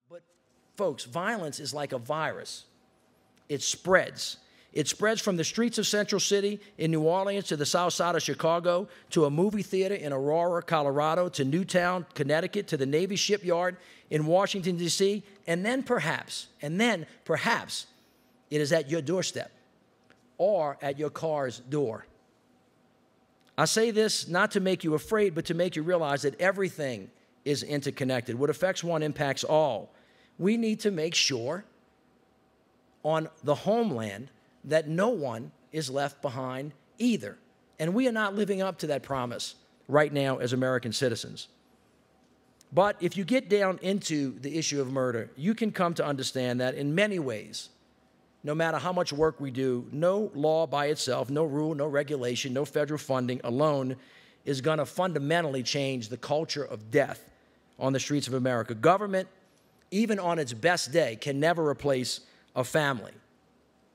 But, folks, violence is like a virus. It spreads. It spreads from the streets of Central City in New Orleans to the south side of Chicago, to a movie theater in Aurora, Colorado, to Newtown, Connecticut, to the Navy shipyard in Washington, D.C., and then perhaps, it is at your doorstep or at your car's door. I say this not to make you afraid, but to make you realize that everything is interconnected. What affects one impacts all. We need to make sure on the homeland that no one is left behind either. And we are not living up to that promise right now as American citizens. But if you get down into the issue of murder, you can come to understand that in many ways, no matter how much work we do, no law by itself, no rule, no regulation, no federal funding alone is going to fundamentally change the culture of death on the streets of America. Government, even on its best day, can never replace a family.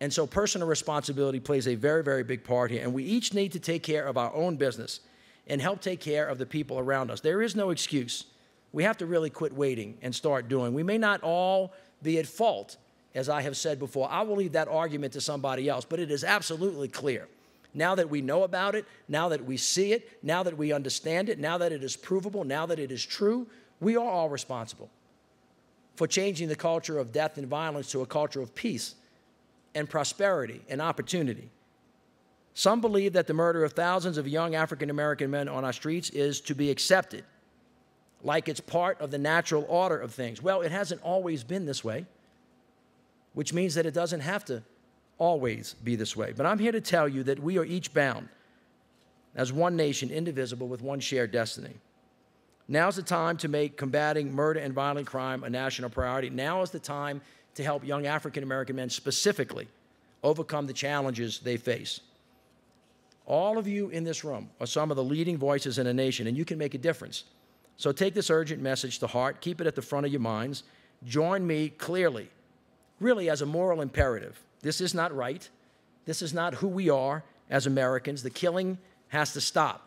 And so personal responsibility plays a very, very big part here. And we each need to take care of our own business and help take care of the people around us. There is no excuse. We have to really quit waiting and start doing. We may not all be at fault, as I have said before. I will leave that argument to somebody else, but it is absolutely clear. Now that we know about it, now that we see it, now that we understand it, now that it is provable, now that it is true, we are all responsible for changing the culture of death and violence to a culture of peace and prosperity and opportunity. Some believe that the murder of thousands of young African-American men on our streets is to be accepted, like it's part of the natural order of things. Well, it hasn't always been this way, which means that it doesn't have to always be this way. But I'm here to tell you that we are each bound as one nation, indivisible, with one shared destiny. Now's the time to make combating murder and violent crime a national priority. Now is the time to help young African-American men specifically overcome the challenges they face. All of you in this room are some of the leading voices in a nation, and you can make a difference. So take this urgent message to heart. Keep it at the front of your minds. Join me clearly, really as a moral imperative. This is not right. This is not who we are as Americans. The killing has to stop.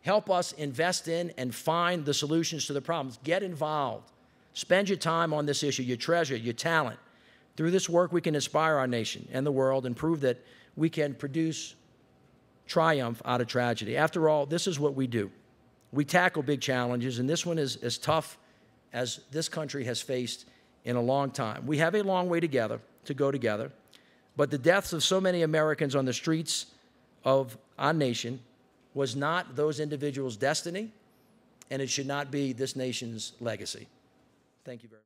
Help us invest in and find the solutions to the problems. Get involved. Spend your time on this issue, your treasure, your talent. Through this work, we can inspire our nation and the world and prove that we can produce triumph out of tragedy. After all, this is what we do. We tackle big challenges, and this one is as tough as this country has faced in a long time. We have a long way to go together, but the deaths of so many Americans on the streets of our nation was not those individuals' destiny, and it should not be this nation's legacy. Thank you very much.